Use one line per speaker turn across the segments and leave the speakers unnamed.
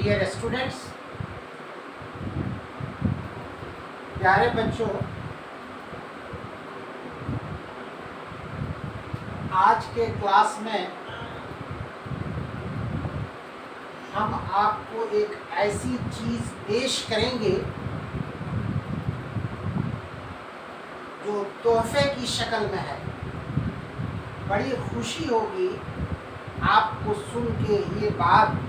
Dear students, प्यारे बच्चों, आज के क्लास में हम आपको एक ऐसी चीज़ पेश करेंगे जो तोहफे की शक्ल में है। बड़ी खुशी होगी आपको सुन के ये बात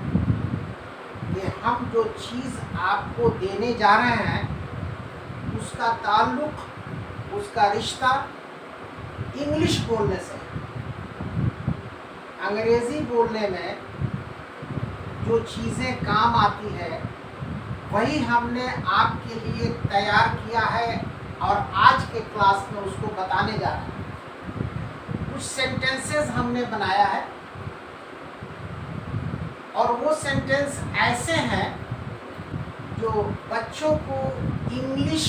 कि हम जो चीज़ आपको देने जा रहे हैं उसका ताल्लुक़, उसका रिश्ता इंग्लिश बोलने से। अंग्रेज़ी बोलने में जो चीज़ें काम आती है वही हमने आपके लिए तैयार किया है और आज के क्लास में उसको बताने जा रहे हैं। कुछ सेंटेंसेस हमने बनाया है और वो सेंटेंस ऐसे हैं जो बच्चों को इंग्लिश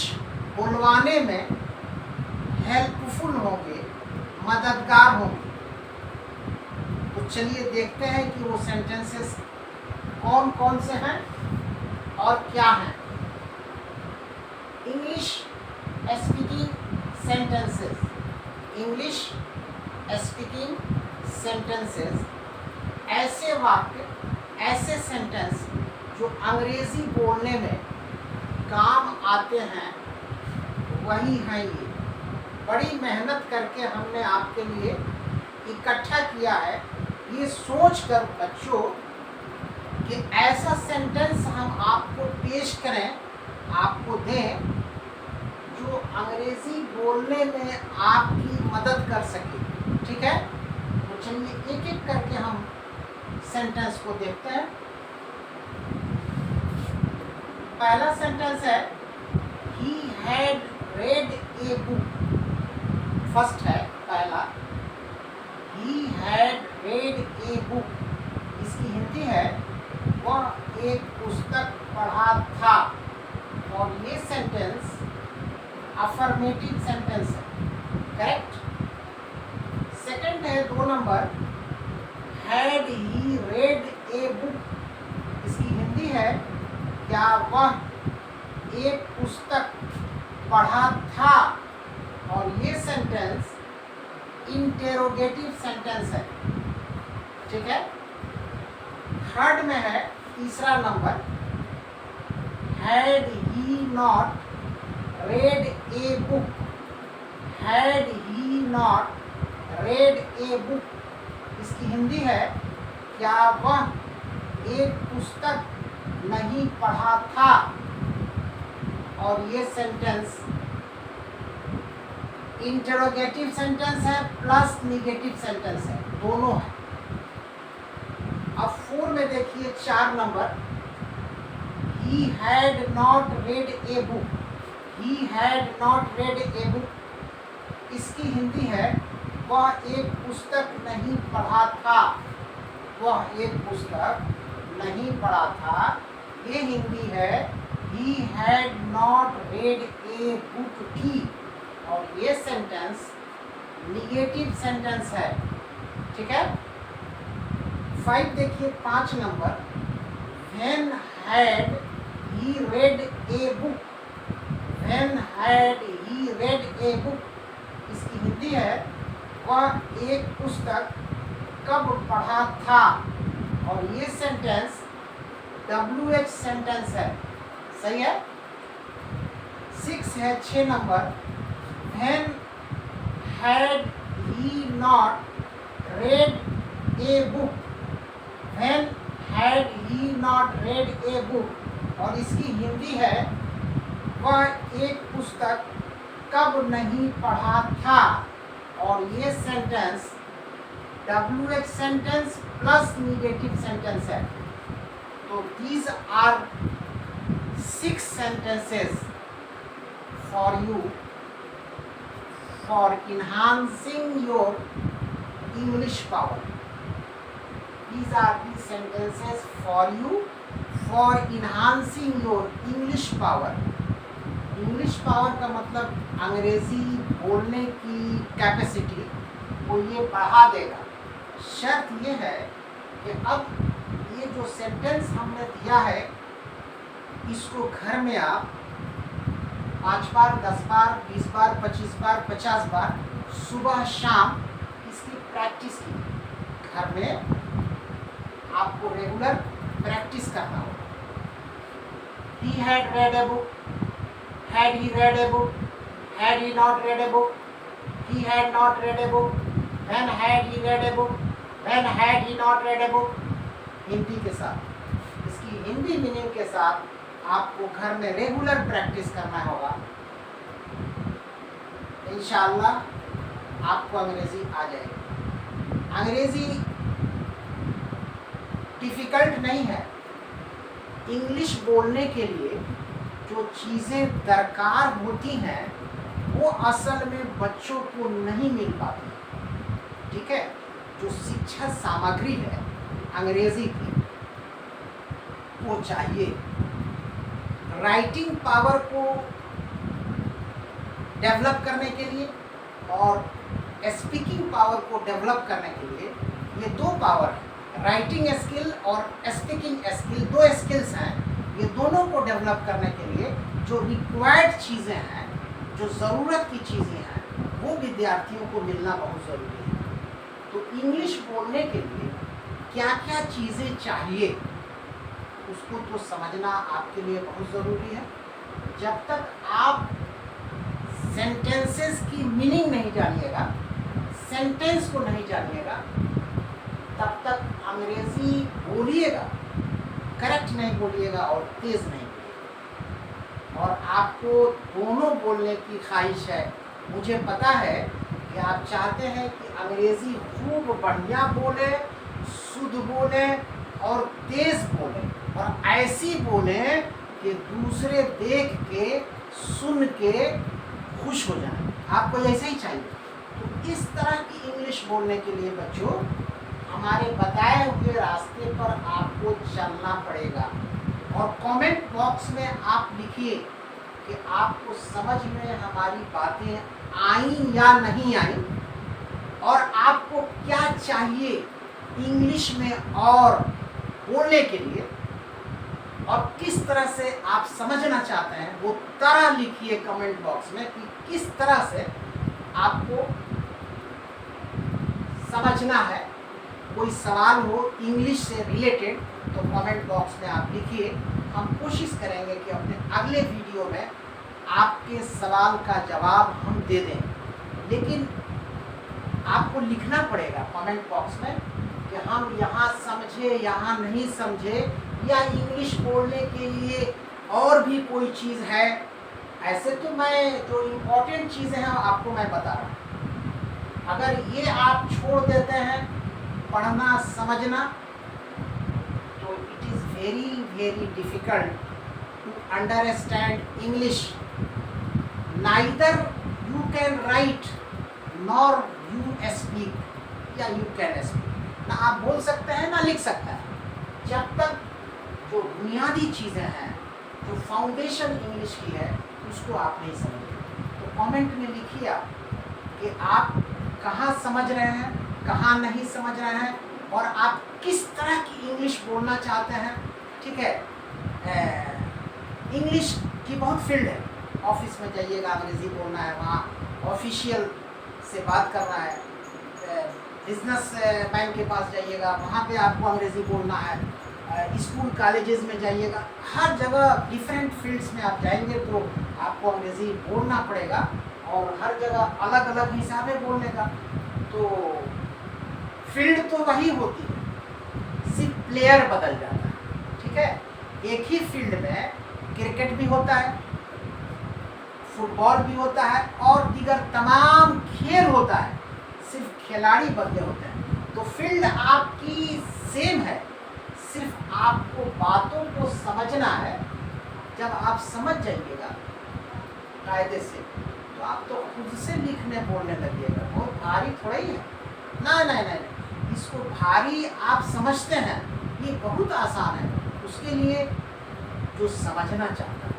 बोलवाने में हेल्पफुल होंगे, मददगार होंगे। तो चलिए देखते हैं कि वो सेंटेंसेस कौन कौन से हैं और क्या हैं। English speaking sentences, English speaking sentences, ऐसे वाक्य, ऐसे सेंटेंस जो अंग्रेज़ी बोलने में काम आते हैं, वही हैं ये। बड़ी मेहनत करके हमने आपके लिए इकट्ठा किया है, ये सोच कर बच्चों कि ऐसा सेंटेंस हम आपको पेश करें, आपको दें जो अंग्रेज़ी बोलने में आपकी मदद कर सके। ठीक है, तो चलिए एक एक करके हम सेंटेंस को देखते हैं। पहला सेंटेंस है he had read a book। First है पहला, he had read a book। इसकी हिंदी है वह एक पुस्तक पढ़ा था। और ये सेंटेंस अफर्मेटिव सेंटेंस है, करेक्ट। सेकंड है 2 number, had he read a book। इसकी हिंदी है क्या वह एक पुस्तक पढ़ा था। और ये सेंटेंस इंटेरोगेटिव सेंटेंस है, ठीक है। थर्ड में है तीसरा number, had he not read a book। had he not read a book। इसकी हिंदी है क्या वह एक पुस्तक नहीं पढ़ा था। और ये सेंटेंस इंटरोगेटिव सेंटेंस है प्लस निगेटिव सेंटेंस है, दोनों है। अब 4 में देखिए 4 number, he had not read a book। he had not read a book। इसकी हिंदी है वह एक पुस्तक नहीं पढ़ा था। वह एक पुस्तक नहीं पढ़ा था, ये हिंदी है he had not read a book थी। और ये सेंटेंस निगेटिव सेंटेंस है, ठीक है। 5 देखिए 5 number, when had he read a book। when had he read a book। इसकी हिंदी है वह एक पुस्तक कब पढ़ा था। और ये सेंटेंस WH सेंटेंस है, सही है। 6 है 6 number, when had he not read a book। when had he not read a book। और इसकी हिंदी है वह एक पुस्तक कब नहीं पढ़ा था। और ये sentence WH sentence plus negative sentence है। तो these are 6 sentences for you for enhancing your English power। These are the sentences for you for enhancing your English power। English power का मतलब अंग्रेज़ी बोलने की कैपेसिटी को ये बढ़ा देगा। शर्त ये है कि अब ये जो सेंटेंस हमने दिया है इसको घर में आप 5 बार, 10 बार, 20 बार, 25 बार, 50 बार सुबह शाम इसकी प्रैक्टिस की। घर में आपको रेगुलर प्रैक्टिस करना होगा। He had read a book. Had he read a book? Had he not read a book? He had not read a book. When had he read a book? When had he not read a book? Hindi के साथ, इसकी Hindi meaning के साथ आपको घर में regular practice करना होगा। इंशाअल्लाह आपको अंग्रेजी आ जाएगी। अंग्रेजी डिफिकल्ट नहीं है। इंग्लिश बोलने के लिए जो चीज़ें दरकार होती हैं वो असल में बच्चों को नहीं मिल पाती, ठीक है। जो शिक्षा सामग्री है अंग्रेजी की वो चाहिए। राइटिंग पावर को डेवलप करने के लिए और स्पीकिंग पावर को डेवलप करने के लिए ये दो पावर है, राइटिंग स्किल और स्पीकिंग स्किल, दो स्किल्स हैं। ये दोनों को डेवलप करने के लिए जो रिक्वायर्ड चीज़ें हैं, जो ज़रूरत की चीज़ें हैं, वो विद्यार्थियों को मिलना बहुत ज़रूरी है। तो इंग्लिश बोलने के लिए क्या क्या चीज़ें चाहिए उसको तो समझना आपके लिए बहुत ज़रूरी है। जब तक आप सेंटेंसेस की मीनिंग नहीं जानिएगा, सेंटेंस को नहीं जानिएगा, तब तक अंग्रेजी बोलिएगा, करेक्ट नहीं बोलिएगा और तेज़ नहीं बोलिएगा। और आपको दोनों बोलने की ख्वाहिश है। मुझे पता है कि आप चाहते हैं कि अंग्रेज़ी खूब बढ़िया बोले, शुद्ध बोले और तेज़ बोले, और ऐसी बोले कि दूसरे देख के सुन के खुश हो जाएं। आपको ऐसे ही चाहिए। तो इस तरह की इंग्लिश बोलने के लिए बच्चों हमारे बताए हुए रास्ते पर आपको चलना पड़ेगा। और कमेंट बॉक्स में आप लिखिए कि आपको समझ में हमारी बातें आई या नहीं आई, और आपको क्या चाहिए इंग्लिश में और बोलने के लिए, और किस तरह से आप समझना चाहते हैं वो तरह लिखिए कमेंट बॉक्स में कि किस तरह से आपको समझना है। कोई सवाल हो इंग्लिश से रिलेटेड तो कमेंट बॉक्स में आप लिखिए। हम कोशिश करेंगे कि अपने अगले वीडियो में आपके सवाल का जवाब हम दे दें, लेकिन आपको लिखना पड़ेगा कमेंट बॉक्स में कि हम यहाँ समझे, यहाँ नहीं समझे, या इंग्लिश बोलने के लिए और भी कोई चीज़ है। ऐसे तो मैं जो इम्पोर्टेंट चीज़ें हैं आपको मैं बता रहा हूँ। अगर ये आप छोड़ देते हैं पढ़ना समझना, तो it is very very difficult to understand English. Neither you can write nor you speak, या यू कैन स्पीक। ना आप बोल सकते हैं ना लिख सकते हैं। जब तक जो बुनियादी चीज़ें हैं, जो फाउंडेशन इंग्लिश की है, उसको आप नहीं समझेंगे। तो कमेंट में लिखिए आप कि आप कहाँ समझ रहे हैं, कहाँ नहीं समझ रहे हैं, और आप किस तरह की इंग्लिश बोलना चाहते हैं, ठीक है। इंग्लिश की बहुत फील्ड है। ऑफिस में जाइएगा अंग्रेज़ी बोलना है, वहाँ ऑफिशियल से बात करना है। बिजनेस मैन के पास जाइएगा, वहाँ पे आपको अंग्रेज़ी बोलना है। स्कूल कॉलेजेस में जाइएगा, हर जगह डिफरेंट फील्ड्स में आप जाएंगे तो आपको अंग्रेज़ी बोलना पड़ेगा, और हर जगह अलग अलग हिसाब है बोलने का। तो फील्ड तो वही होती है, सिर्फ प्लेयर बदल जाता है, ठीक है। एक ही फील्ड में क्रिकेट भी होता है, फुटबॉल भी होता है, और दीगर तमाम खेल होता है, सिर्फ खिलाड़ी बदले होते हैं। तो फील्ड आपकी सेम है, सिर्फ आपको बातों को समझना है। जब आप समझ जाइएगा कायदे से, तो आप तो खुद से लिखने बोलने लगिएगा। बहुत भारी थोड़ा ही है, नहीं, इसको भारी आप समझते हैं, ये बहुत आसान है। उसके लिए जो समझना चाहता है,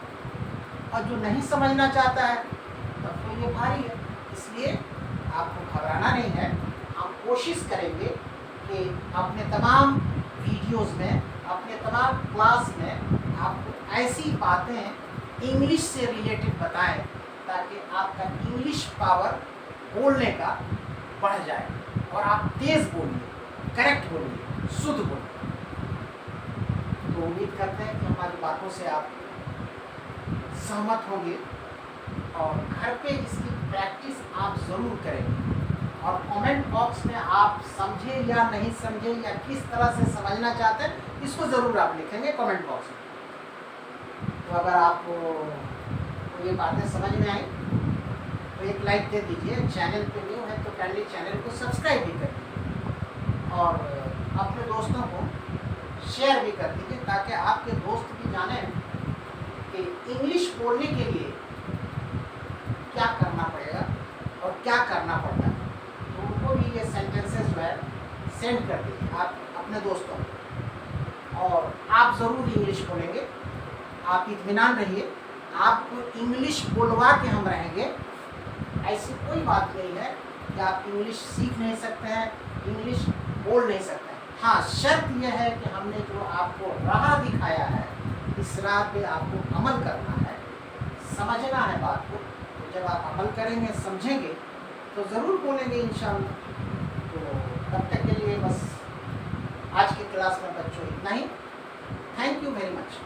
और जो नहीं समझना चाहता है तब तो ये भारी है। इसलिए आपको घबराना नहीं है। हम कोशिश करेंगे कि अपने तमाम वीडियोस में एतमाम क्लास में आपको ऐसी बातें इंग्लिश से रिलेटेड बताएं ताकि आपका इंग्लिश पावर बोलने का बढ़ जाए और आप तेज़ बोलिए, करेक्ट बोलिए, शुद्ध बोलिए। तो उम्मीद करते हैं कि हमारी बातों से आप सहमत होंगे और घर पे इसकी प्रैक्टिस आप ज़रूर करेंगे और कमेंट बॉक्स में आप समझे या नहीं समझे या किस तरह से समझना चाहते हैं इसको ज़रूर आप लिखेंगे कमेंट बॉक्स में। तो अगर आपको ये बातें समझ में आई तो एक लाइक दे दीजिए, चैनल पे न्यू है तो काइंडली चैनल को सब्सक्राइब भी कर दीजिए और अपने दोस्तों को शेयर भी कर दीजिए ताकि आपके दोस्त भी जानें कि इंग्लिश बोलने के लिए क्या करना पड़ेगा और क्या करना पड़ता है। तो उनको भी ये सेंटेंसेस जो है सेंड कर दीजिए आप अपने दोस्तों को और आप ज़रूर इंग्लिश बोलेंगे। आप इत्मीनान रहिए, आपको इंग्लिश बोलवा के हम रहेंगे। ऐसी कोई बात नहीं है कि आप इंग्लिश सीख नहीं सकते हैं, इंग्लिश बोल नहीं सकते हैं। हाँ, शर्त यह है कि हमने जो आपको राह दिखाया है इस राह पे आपको अमल करना है, समझना है बात को। तो जब आप अमल करेंगे, समझेंगे तो ज़रूर बोलेंगे इंशाअल्लाह। तो तब तक के लिए बस आज की क्लास में बच्चों इतना ही। Thank you very much.